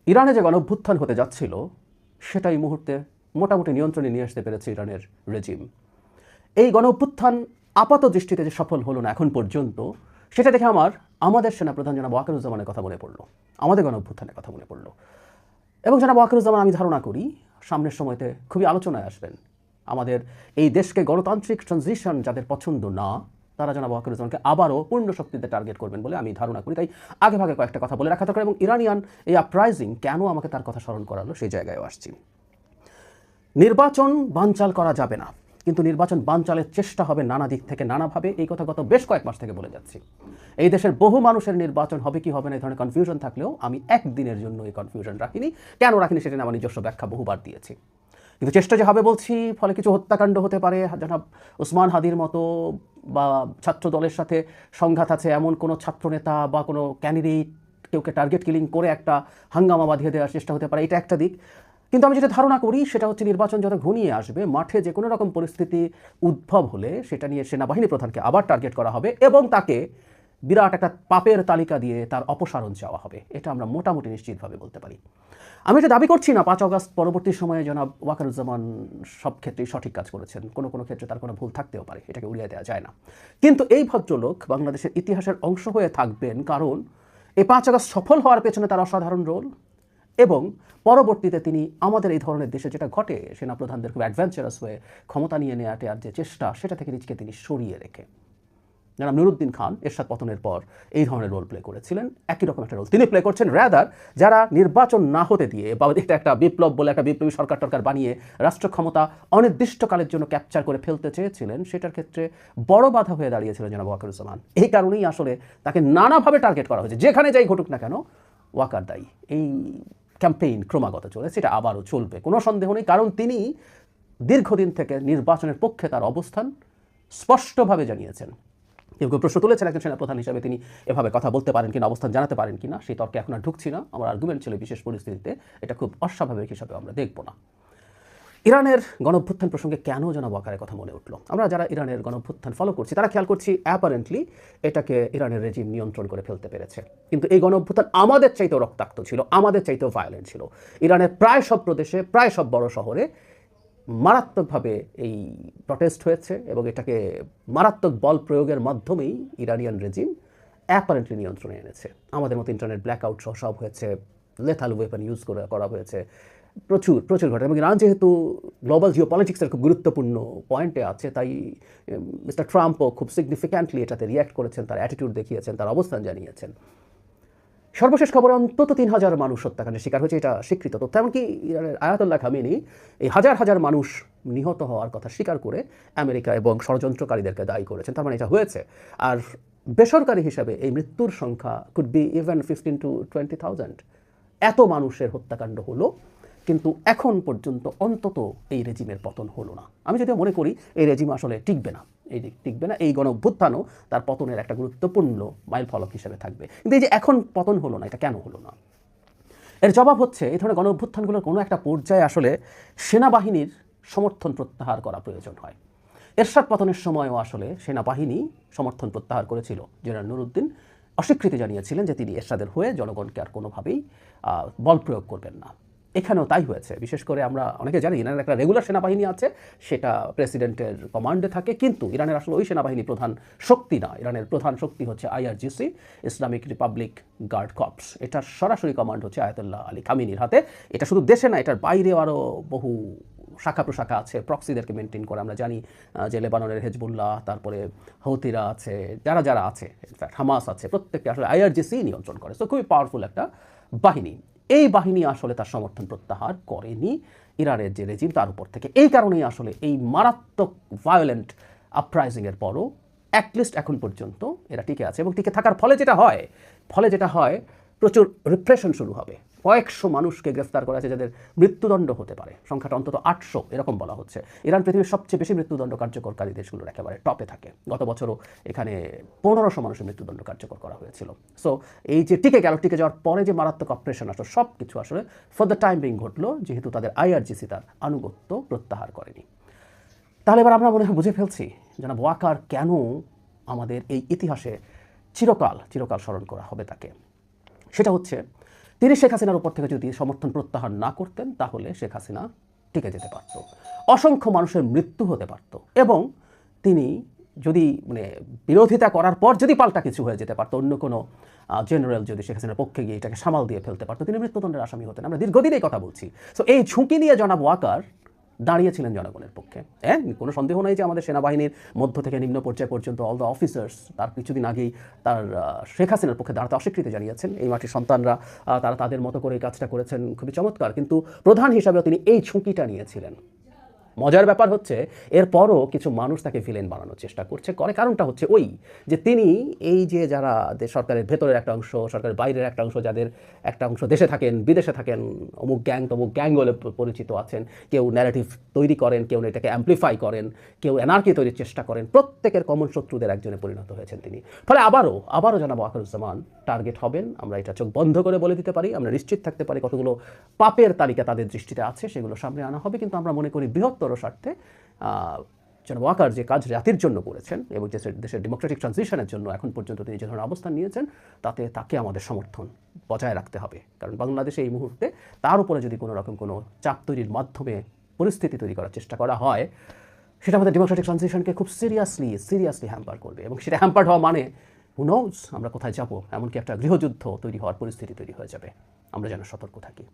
ইরানে যে গণঅভ্যুত্থান হতে যাচ্ছিল সেটা এই মুহূর্তে মোটামুটি নিয়ন্ত্রণে নিয়ে আসতে পেরেছে ইরানের রেজিম। এই গণঅভ্যুত্থান আপাত দৃষ্টিতে যে সফল হলো না এখন পর্যন্ত, সেটা দেখে আমাদের সেনাপ্রধান জনাব ওয়াকারুজ্জামানের কথা মনে পড়লো, আমাদের গণঅভ্যুত্থানের কথা মনে পড়লো। এবং জনাব ওয়াকারুজ্জামান, আমি ধারণা করি সামনের সময়তে খুবই আলোচনায় আসবেন। আমাদের এই দেশকে গণতান্ত্রিক ট্রানজিশন যাদের পছন্দ না, তারা জনাব ওয়াকারুজ্জামানকে আবারও পূর্ণ শক্তিতে টার্গেট করবেন বলে আমি ধারণা করি। তাই আগে ভাগে কয়েকটা কথা বলে রাখা দরকার। এবং ইরানিয়ান এই আপরাইজিং কেন আমাকে তার কথা স্মরণ করালো, সেই জায়গায়ও আসছি। নির্বাচন বানচাল করা যাবে না, কিন্তু নির্বাচন বানচালের চেষ্টা হবে নানা দিক থেকে নানাভাবে। এই কথা গত বেশ কয়েক মাস থেকে বলে যাচ্ছি। এই দেশের বহু মানুষের নির্বাচন হবে কি হবে না এই ধরনের কনফিউশন থাকলেও আমি একদিনের জন্য এই কনফিউশন রাখিনি। কেন রাখিনি সেটা নিয়ে আমার নিজস্ব ব্যাখ্যা বহুবার দিয়েছি। কিন্তু চেষ্টা যে হবে বলছি, ফলে কিছু হত্যাকাণ্ড হতে পারে। জনাব ওসমান হাদির মতো বা ছাত্র দলের সাথে সংঘাত আছে এমন কোনো ছাত্রনেতা বা কোনো ক্যান্ডিডেট কেউকে টার্গেট কিলিং করে একটা হাঙ্গামা বাঁধিয়ে দেওয়ার চেষ্টা হতে পারে, এটা একটা দিক। কিন্তু আমি যেটা ধারণা করি সেটা হচ্ছে নির্বাচন যত ঘনিয়ে আসবে, মাঠে যে কোনো রকম পরিস্থিতি উদ্ভব হলে সেটা নিয়ে সেনাবাহিনী প্রধানকে আবার টার্গেট করা হবে এবং তাকে বিরাট একটা পাপের তালিকা দিয়ে তার অপসারণ চাওয়া হবে। এটা আমরা মোটামুটি নিশ্চিতভাবে বলতে পারি। আমি এটা দাবি করছি না 5 আগস্ট পরবর্তী সময়ে জনাব ওয়াকারুজ্জামান সব ক্ষেত্রেই সঠিক কাজ করেছেন, কোনো কোনো ক্ষেত্রে তার কোনো ভুল থাকতেও পারে, এটাকে উড়িয়ে দেওয়া যায় না। কিন্তু এই ভদ্রলোক বাংলাদেশের ইতিহাসের অংশ হয়ে থাকবেন, কারণ এই 5 আগস্ট সফল হওয়ার পেছনে তার অসাধারণ রোল। এবং পরবর্তীতে তিনি আমাদের এই ধরনের দেশে যেটা ঘটে, সেনাপ্রধানদের খুব অ্যাডভেঞ্চারাস হয়ে ক্ষমতা নিয়ে নেওয়ার যে চেষ্টা, সেটা থেকে নিজেকে তিনি সরিয়ে রেখে জনাব নুরুদ্দিন খান এরশাদ পতনের পর এই ধরনের রোল প্লে করেছিলেন। একই রকম একটা রোল তিনি প্লে করছেন। রাদার যারা নির্বাচন না হতে দিয়ে বা এটা একটা বিপ্লব বলে একটা বিপ্লবী সরকার টরকার বানিয়ে রাষ্ট্র ক্ষমতা অনির্দিষ্টকালের জন্য ক্যাপচার করে ফেলতে চেয়েছিলেন, সেটার ক্ষেত্রে বড় বাধা হয়ে দাঁড়িয়েছিলেন জনাব ওয়াকারুজ্জামান। এই কারণেই আসলে তাকে নানাভাবে টার্গেট করা হয়েছে। যেখানে যাই ঘটুক না কেন ওয়াকার দায়ী। এই ক্যাম্পেইন ক্রমাগত চলেছে, এটা আবারও চলবে, কোনো সন্দেহ নেই। কারণ তিনি দীর্ঘদিন থেকে নির্বাচনের পক্ষে তার অবস্থান স্পষ্টভাবে জানিয়েছেন। কেউ কেউ প্রশ্ন তুলেছেন একজন সেনাপ্রধান হিসাবে তিনি এভাবে কথা বলতে পারেন কিনা, অবস্থান জানাতে পারেন কিনা, সেই তর্কে এখন আর ঢুকছি না। আমার আর্গুমেন্ট ছিল বিশেষ পরিস্থিতিতে এটা খুব অস্বাভাবিক হিসাবে আমরা দেখব না। ইরানের গণঅভ্যুত্থান প্রসঙ্গে কেন জনাব ওয়াকারের কথা মনে উঠলো? আমরা যারা ইরানের গণঅভ্যুত্থান ফলো করছি তারা খেয়াল করছি অ্যাপারেন্টলি এটাকে ইরানের রেজিম নিয়ন্ত্রণ করে ফেলতে পেরেছে। কিন্তু এই গণঅভ্যুত্থান আমাদের চাইতেও রক্তাক্ত ছিল, আমাদের চাইতেও ভায়োলেন্ট ছিল। ইরানের প্রায় সব প্রদেশে, প্রায় সব বড় শহরে মারাত্মকভাবে এই প্রটেস্ট হয়েছে এবং এটাকে মারাত্মক বল প্রয়োগের মাধ্যমেই ইরানিয়ান রেজিম অ্যাপারেন্টলি নিয়ন্ত্রণে এনেছে। আমাদের মতো ইন্টারনেট ব্ল্যাকআউট সহ সব হয়েছে, লেথাল ওয়েপন ইউজ করা হয়েছে, প্রচুর প্রচুর ঘটনা। এবং ইরান যেহেতু গ্লোবাল জিও পলিটিক্সের খুব গুরুত্বপূর্ণ পয়েন্টে আছে, তাই মিস্টার ট্রাম্পও খুব সিগনিফিক্যান্টলি এটাতে রিয়্যাক্ট করেছেন, তার অ্যাটিটিউড দেখিয়েছেন, তার অবস্থান জানিয়েছেন। সর্বশেষ খবরে অন্তত 3000 মানুষ হত্যাকাণ্ডের শিকার হয়েছে, এটা স্বীকৃত তথ্য। এমনকি ইরানের আয়াতুল্লাহ খামেনি এই হাজার হাজার মানুষ নিহত হওয়ার কথা স্বীকার করে আমেরিকা এবং ষড়যন্ত্রকারীদেরকে দায়ী করেছেন। তার মানে এটা হয়েছে। আর বেসরকারি হিসাবে এই মৃত্যুর সংখ্যা কুড বি ইভেন 15 to 20,000। এত মানুষের হত্যাকাণ্ড হলো, কিন্তু এখন পর্যন্ত অন্তত এই রেজিমের পতন হলো না। আমি যদিও মনে করি এই রেজিম আসলে টিকবে না, এই গণঅভ্যুত্থানও তার পতনের একটা গুরুত্বপূর্ণ মাইল ফলক হিসেবে থাকবে। কিন্তু এই যে এখন পতন হলো না, এটা কেন হলো না? এর জবাব হচ্ছে এই ধরনের গণঅভ্যুত্থানগুলোর কোনো একটা পর্যায়ে আসলে সেনাবাহিনীর সমর্থন প্রত্যাহার করা প্রয়োজন হয়। এরশাদ পতনের সময়ও আসলে সেনাবাহিনী সমর্থন প্রত্যাহার করেছিল। জেনারেল নুরুদ্দিন অস্বীকৃতি জানিয়েছিলেন যে তিনি এরশাদের হয়ে জনগণকে আর কোনোভাবেই বল প্রয়োগ করবেন না। এখানেও তাই হয়েছে। বিশেষ করে আমরা অনেকে জানি ইরানের একটা রেগুলার সেনাবাহিনী আছে, সেটা প্রেসিডেন্টের কমান্ডে থাকে, কিন্তু ইরানের আসলে ওই সেনাবাহিনী প্রধান শক্তি না। ইরানের প্রধান শক্তি হচ্ছে IRGC, Islamic Republic Guard Corps. এটার সরাসরি কমান্ড হচ্ছে আয়াতুল্লাহ আলী খামেনির হাতে। এটা শুধু দেশে না, এটার বাইরেও আরও বহু শাখা প্রশাখা আছে, প্রক্সিদেরকে মেনটেন করে। আমরা জানি যে লেবাননের হেজবুল্লাহ, তারপরে হৌতিরা আছে, যারা যারা আছে, ইনফ্যাক্ট হামাস আছে, প্রত্যেককে আসলে IRGC নিয়ন্ত্রণ করে। সো খুবই পাওয়ারফুল একটা বাহিনী। এই বাহিনী আসলে তার সমর্থন প্রত্যাহার করেনি ইরানের যে রেজিম তার উপর থেকে। এই কারণেই আসলে এই মারাত্মক ভায়োলেন্ট আপরাইজিংয়ের পরও অ্যাটলিস্ট এখন পর্যন্ত এরা টিকে আছে। এবং টিকে থাকার ফলে যেটা হয় প্রচুর রিপ্রেশন শুরু হবে। কয়েকশো মানুষকে গ্রেফতার করা আছে যাদের মৃত্যুদণ্ড হতে পারে। সংখ্যাটা অন্তত 800 এরকম বলা হচ্ছে। ইরান পৃথিবীর সবচেয়ে বেশি মৃত্যুদণ্ড কার্যকরকারী দেশগুলোর একেবারে টপে থাকে। গত বছরও এখানে 1500 মানুষের মৃত্যুদণ্ড কার্যকর করা হয়েছিল। সো এই যে টিকে যাওয়ার পরে যে মারাত্মক অপারেশন আসলো, সব কিছু আসলে ফর দ্য টাইম বিং ঘটলো, যেহেতু তাদের IRGC তার আনুগত্য প্রত্যাহার করেনি। তাহলে এবার আমরা মনে হয় বুঝে ফেলছি জনাব ওয়াকার কেন আমাদের এই ইতিহাসে চিরকাল স্মরণ করা হবে তাকে। সেটা হচ্ছে তিনি শেখ হাসিনার উপর থেকে যদি সমর্থন প্রত্যাহার না করতেন তাহলে শেখ হাসিনা টিকে যেতে পারত, অসংখ্য মানুষের মৃত্যু হতে পারত, এবং তিনি যদি মানে বিরোধিতা করার পর যদি পাল্টা কিছু হয়ে যেতে পারতো, অন্য কোনো জেনারেল যদি শেখ হাসিনার পক্ষে গিয়ে এটাকে সামাল দিয়ে ফেলতে পারতো, তিনি মৃত্যুদণ্ডের আসামি হতেন। আমরা দীর্ঘদিন এই কথা বলছি। সো এই ঝুঁকি নিয়ে জনাব ওয়াকার দাঁড়িয়েছিলেন জনগণের পক্ষে। হ্যাঁ, কোনো সন্দেহ নেই যে আমাদের সেনাবাহিনীর মধ্য থেকে নিম্ন পর্যায় পর্যন্ত অল দ্য অফিসার্স তার কিছুদিন আগেই তার শেখ হাসিনার পক্ষে দাঁড়াতে অস্বীকৃতি জানিয়েছেন। এই মাটির সন্তানরা তারা তাদের মতো করে এই কাজটা করেছেন, খুবই চমৎকার। কিন্তু প্রধান হিসাবেও তিনি এই ঝুঁকিটা নিয়েছিলেন। মজার ব্যাপার হচ্ছে এরপরও কিছু মানুষ তাকে ভিলেন বানানোর চেষ্টা করে কারণটা হচ্ছে ওই যে তিনি এই যে যারা সরকারের ভেতরের একটা অংশ, সরকারের বাইরের একটা অংশ, যাদের একটা অংশ দেশে থাকেন, বিদেশে থাকেন, অমুক গ্যাং তমুক গ্যাং বলে পরিচিত আছেন, কেউ ন্যারেটিভ তৈরি করেন, কেউ এটাকে অ্যাম্প্লিফাই করেন, কেউ এনার্কি তৈরির চেষ্টা করেন, প্রত্যেকের কমন শত্রুদের একজনে পরিণত হয়েছেন তিনি। ফলে আবারও জনাব ওয়াকারুজ্জামান টার্গেট হবেন। আমরা এটা চোখ বন্ধ করে বলে দিতে পারি, আমরা নিশ্চিত থাকতে পারি কতগুলো পাপের তালিকা তাদের দৃষ্টিতে আছে, সেগুলো সামনে আনা হবে। কিন্তু আমরা মনে করি বৃহত্তর স্বার্থে জনাব ওয়াকার যে কাজ জাতির জন্য করেছেন এবং দেশের ডেমোক্রেটিক ট্রানজিশনের জন্য এখন পর্যন্ত তিনি যে ধরনের অবস্থান নিয়েছেন, তাকে আমাদের সমর্থন বজায় রাখতে হবে। কারণ বাংলাদেশে এই মুহূর্তে তার উপরে যদি কোনো রকম কোনো চাপ তৈরির মাধ্যমে পরিস্থিতি তৈরি করার চেষ্টা করা হয়, সেটা আমাদের ডেমোক্রেটিক ট্রানজিশনকে খুব সিরিয়াসলি হ্যাম্পার করবে। এবং সেটা হ্যাম্পার্ড হওয়া মানে হু নোজ আমরা কোথায় যাব, এমনকি একটা গৃহযুদ্ধ তৈরি হওয়ার পরিস্থিতি তৈরি হয়ে যাবে। আমরা যেন সতর্ক থাকি।